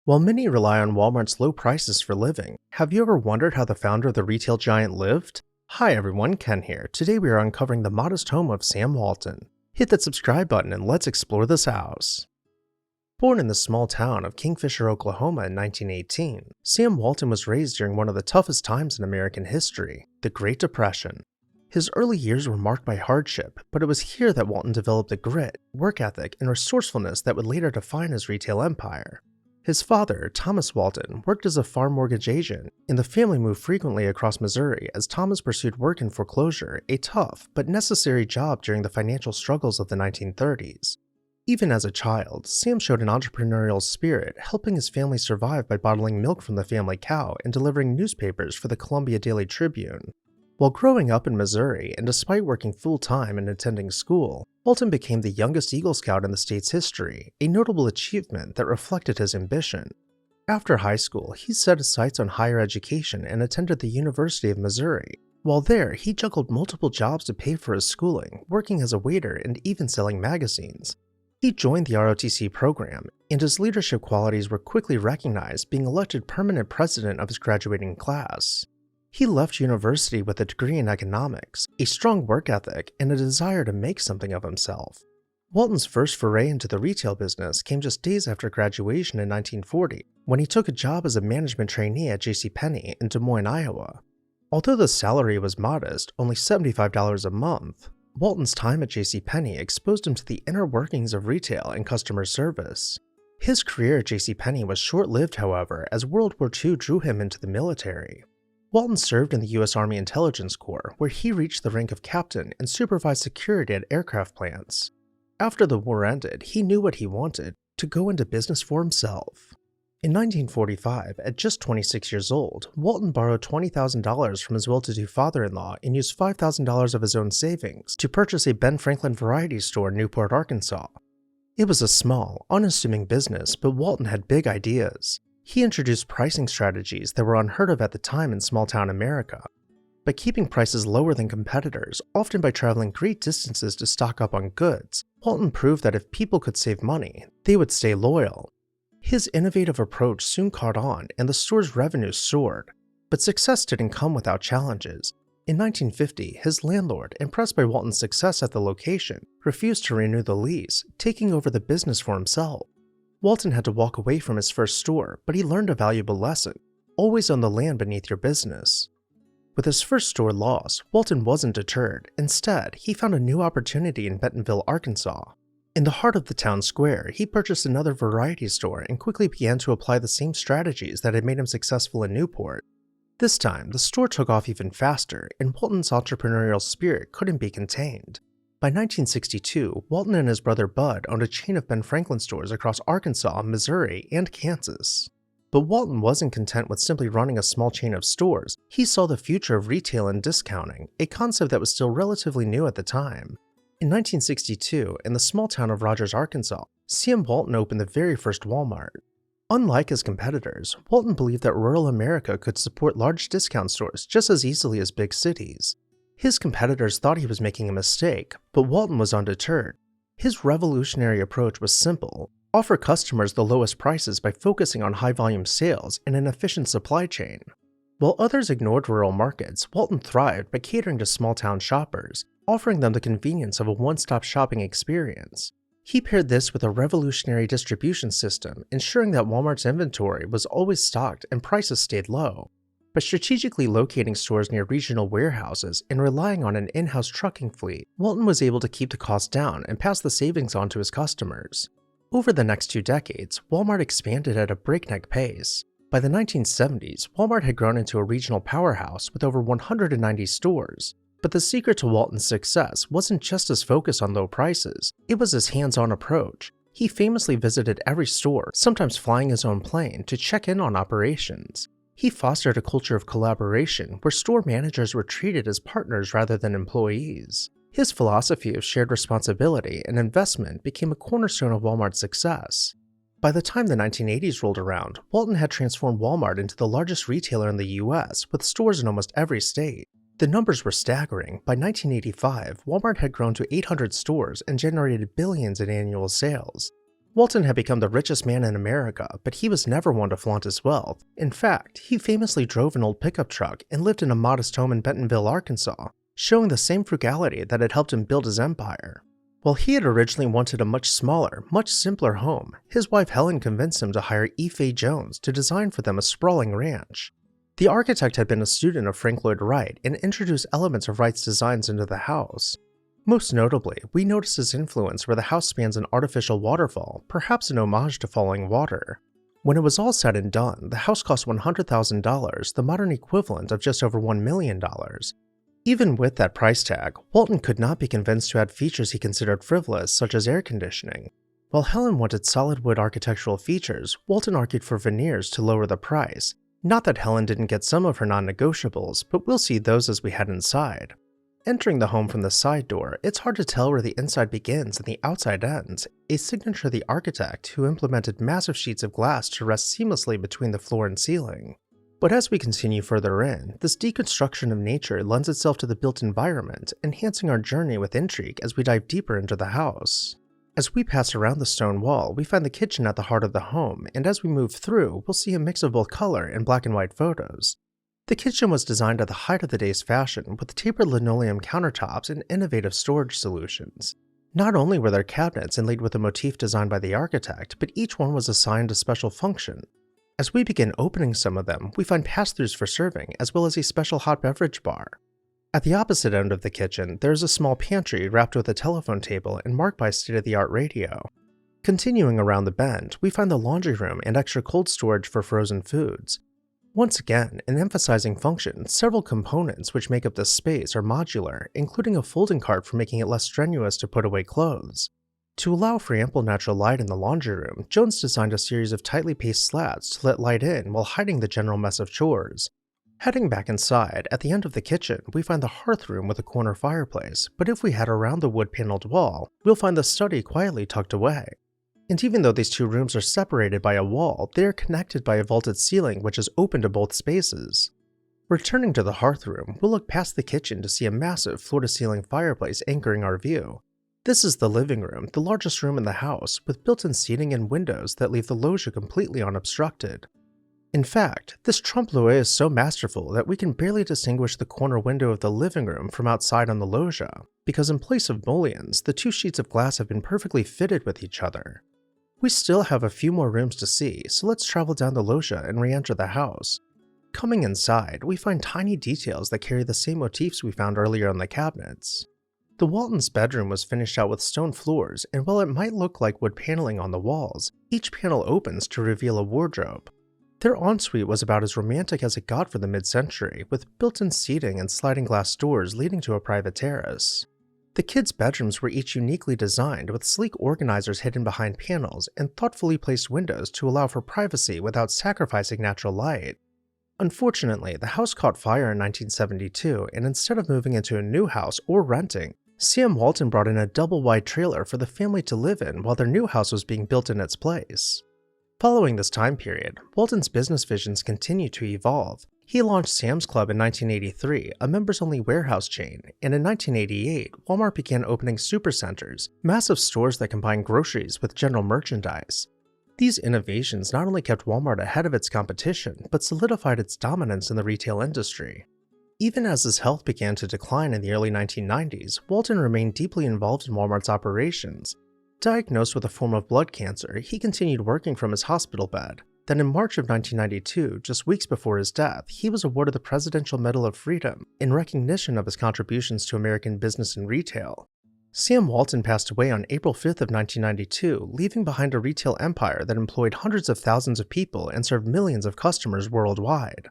While many rely on Walmart's low prices for living, have you ever wondered how the founder of the retail giant lived? Hi everyone, Ken here. Today we are uncovering the modest home of Sam Walton. Hit that subscribe button and let's explore this house. Born in the small town of Kingfisher, Oklahoma in 1918, Sam Walton was raised during one of the toughest times in American history, the Great Depression. His early years were marked by hardship, but it was here that Walton developed the grit, work ethic, and resourcefulness that would later define his retail empire. His father, Thomas Walton, worked as a farm mortgage agent, and the family moved frequently across Missouri as Thomas pursued work in foreclosure, a tough but necessary job during the financial struggles of the 1930s. Even as a child, Sam showed an entrepreneurial spirit, helping his family survive by bottling milk from the family cow and delivering newspapers for the Columbia Daily Tribune. While growing up in Missouri, and despite working full-time and attending school, Walton became the youngest Eagle Scout in the state's history, a notable achievement that reflected his ambition. After high school, he set his sights on higher education and attended the University of Missouri. While there, he juggled multiple jobs to pay for his schooling, working as a waiter and even selling magazines. He joined the ROTC program, and his leadership qualities were quickly recognized, being elected permanent president of his graduating class. He left university with a degree in economics, a strong work ethic, and a desire to make something of himself. Walton's first foray into the retail business came just days after graduation in 1940, when he took a job as a management trainee at JCPenney in Des Moines, Iowa. Although the salary was modest, only $75 a month, Walton's time at JCPenney exposed him to the inner workings of retail and customer service. His career at JCPenney was short-lived, however, as World War II drew him into the military. Walton served in the U.S. Army Intelligence Corps, where he reached the rank of captain and supervised security at aircraft plants. After the war ended, he knew what he wanted, to go into business for himself. In 1945, at just 26 years old, Walton borrowed $20,000 from his well-to-do father-in-law and used $5,000 of his own savings to purchase a Ben Franklin variety store in Newport, Arkansas. It was a small, unassuming business, but Walton had big ideas. He introduced pricing strategies that were unheard of at the time in small-town America. By keeping prices lower than competitors, often by traveling great distances to stock up on goods, Walton proved that if people could save money, they would stay loyal. His innovative approach soon caught on, and the store's revenue soared. But success didn't come without challenges. In 1950, his landlord, impressed by Walton's success at the location, refused to renew the lease, taking over the business for himself. Walton had to walk away from his first store, but he learned a valuable lesson: always own the land beneath your business. With his first store lost, Walton wasn't deterred. Instead, he found a new opportunity in Bentonville, Arkansas. In the heart of the town square, he purchased another variety store and quickly began to apply the same strategies that had made him successful in Newport. This time, the store took off even faster, and Walton's entrepreneurial spirit couldn't be contained. By 1962, Walton and his brother Bud owned a chain of Ben Franklin stores across Arkansas, Missouri, and Kansas. But Walton wasn't content with simply running a small chain of stores. He saw the future of retail and discounting, a concept that was still relatively new at the time. In 1962, in the small town of Rogers, Arkansas, Sam Walton opened the very first Walmart. Unlike his competitors, Walton believed that rural America could support large discount stores just as easily as big cities. His competitors thought he was making a mistake, but Walton was undeterred. His revolutionary approach was simple: offer customers the lowest prices by focusing on high-volume sales and an efficient supply chain. While others ignored rural markets, Walton thrived by catering to small-town shoppers, offering them the convenience of a one-stop shopping experience. He paired this with a revolutionary distribution system, ensuring that Walmart's inventory was always stocked and prices stayed low. By strategically locating stores near regional warehouses and relying on an in-house trucking fleet, Walton was able to keep the costs down and pass the savings on to his customers. Over the next 2 decades, Walmart expanded at a breakneck pace. By the 1970s, Walmart had grown into a regional powerhouse with over 190 stores. But the secret to Walton's success wasn't just his focus on low prices, it was his hands-on approach. He famously visited every store, sometimes flying his own plane, to check in on operations. He fostered a culture of collaboration where store managers were treated as partners rather than employees. His philosophy of shared responsibility and investment became a cornerstone of Walmart's success. By the time the 1980s rolled around, Walton had transformed Walmart into the largest retailer in the US, with stores in almost every state. The numbers were staggering. By 1985, Walmart had grown to 800 stores and generated billions in annual sales. Walton had become the richest man in America, but he was never one to flaunt his wealth. In fact, he famously drove an old pickup truck and lived in a modest home in Bentonville, Arkansas, showing the same frugality that had helped him build his empire. While he had originally wanted a much smaller, much simpler home, his wife Helen convinced him to hire E. Fay Jones to design for them a sprawling ranch. The architect had been a student of Frank Lloyd Wright and introduced elements of Wright's designs into the house. Most notably, we notice his influence where the house spans an artificial waterfall, perhaps an homage to falling water. When it was all said and done, the house cost $100,000, the modern equivalent of just over $1 million. Even with that price tag, Walton could not be convinced to add features he considered frivolous, such as air conditioning. While Helen wanted solid wood architectural features, Walton argued for veneers to lower the price. Not that Helen didn't get some of her non-negotiables, but we'll see those as we head inside. Entering the home from the side door, it's hard to tell where the inside begins and the outside ends, a signature of the architect who implemented massive sheets of glass to rest seamlessly between the floor and ceiling. But as we continue further in, this deconstruction of nature lends itself to the built environment, enhancing our journey with intrigue as we dive deeper into the house. As we pass around the stone wall, we find the kitchen at the heart of the home, and as we move through, we'll see a mix of both color and black and white photos. The kitchen was designed at the height of the day's fashion, with tapered linoleum countertops and innovative storage solutions. Not only were there cabinets inlaid with a motif designed by the architect, but each one was assigned a special function. As we begin opening some of them, we find pass-throughs for serving, as well as a special hot beverage bar. At the opposite end of the kitchen, there is a small pantry wrapped with a telephone table and marked by a state-of-the-art radio. Continuing around the bend, we find the laundry room and extra cold storage for frozen foods. Once again, in emphasizing function, several components which make up this space are modular, including a folding cart for making it less strenuous to put away clothes. To allow for ample natural light in the laundry room, Jones designed a series of tightly paced slats to let light in while hiding the general mess of chores. Heading back inside, at the end of the kitchen, we find the hearth room with a corner fireplace, but if we head around the wood-paneled wall, we'll find the study quietly tucked away. And even though these two rooms are separated by a wall, they are connected by a vaulted ceiling which is open to both spaces. Returning to the hearth room, we'll look past the kitchen to see a massive floor-to-ceiling fireplace anchoring our view. This is the living room, the largest room in the house, with built-in seating and windows that leave the loggia completely unobstructed. In fact, this trompe-l'oeil is so masterful that we can barely distinguish the corner window of the living room from outside on the loggia, because in place of mullions, the two sheets of glass have been perfectly fitted with each other. We still have a few more rooms to see, so let's travel down the loggia and re-enter the house. Coming inside, we find tiny details that carry the same motifs we found earlier on the cabinets. The Waltons' bedroom was finished out with stone floors, and while it might look like wood paneling on the walls, each panel opens to reveal a wardrobe. Their ensuite was about as romantic as it got for the mid-century, with built-in seating and sliding glass doors leading to a private terrace. The kids' bedrooms were each uniquely designed, with sleek organizers hidden behind panels and thoughtfully placed windows to allow for privacy without sacrificing natural light. Unfortunately, the house caught fire in 1972, and instead of moving into a new house or renting, Sam Walton brought in a double-wide trailer for the family to live in while their new house was being built in its place. Following this time period, Walton's business visions continued to evolve. He launched Sam's Club in 1983, a members-only warehouse chain, and in 1988, Walmart began opening supercenters, massive stores that combine groceries with general merchandise. These innovations not only kept Walmart ahead of its competition, but solidified its dominance in the retail industry. Even as his health began to decline in the early 1990s, Walton remained deeply involved in Walmart's operations. Diagnosed with a form of blood cancer, he continued working from his hospital bed. Then in March of 1992, just weeks before his death, he was awarded the Presidential Medal of Freedom in recognition of his contributions to American business and retail. Sam Walton passed away on April 5th of 1992, leaving behind a retail empire that employed hundreds of thousands of people and served millions of customers worldwide.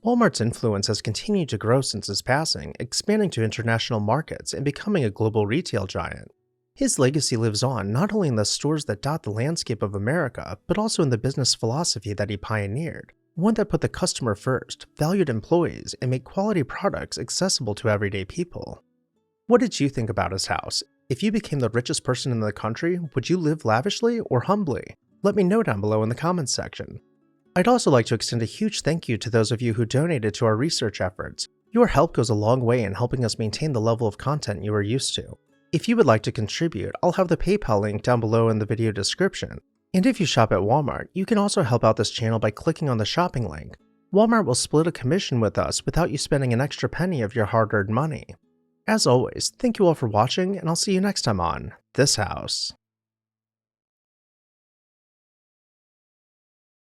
Walmart's influence has continued to grow since his passing, expanding to international markets and becoming a global retail giant. His legacy lives on not only in the stores that dot the landscape of America, but also in the business philosophy that he pioneered, one that put the customer first, valued employees, and made quality products accessible to everyday people. What did you think about his house? If you became the richest person in the country, would you live lavishly or humbly? Let me know down below in the comments section. I'd also like to extend a huge thank you to those of you who donated to our research efforts. Your help goes a long way in helping us maintain the level of content you are used to. If you would like to contribute, I'll have the PayPal link down below in the video description. And if you shop at Walmart, you can also help out this channel by clicking on the shopping link. Walmart will split a commission with us without you spending an extra penny of your hard-earned money. As always, thank you all for watching, and I'll see you next time on This House.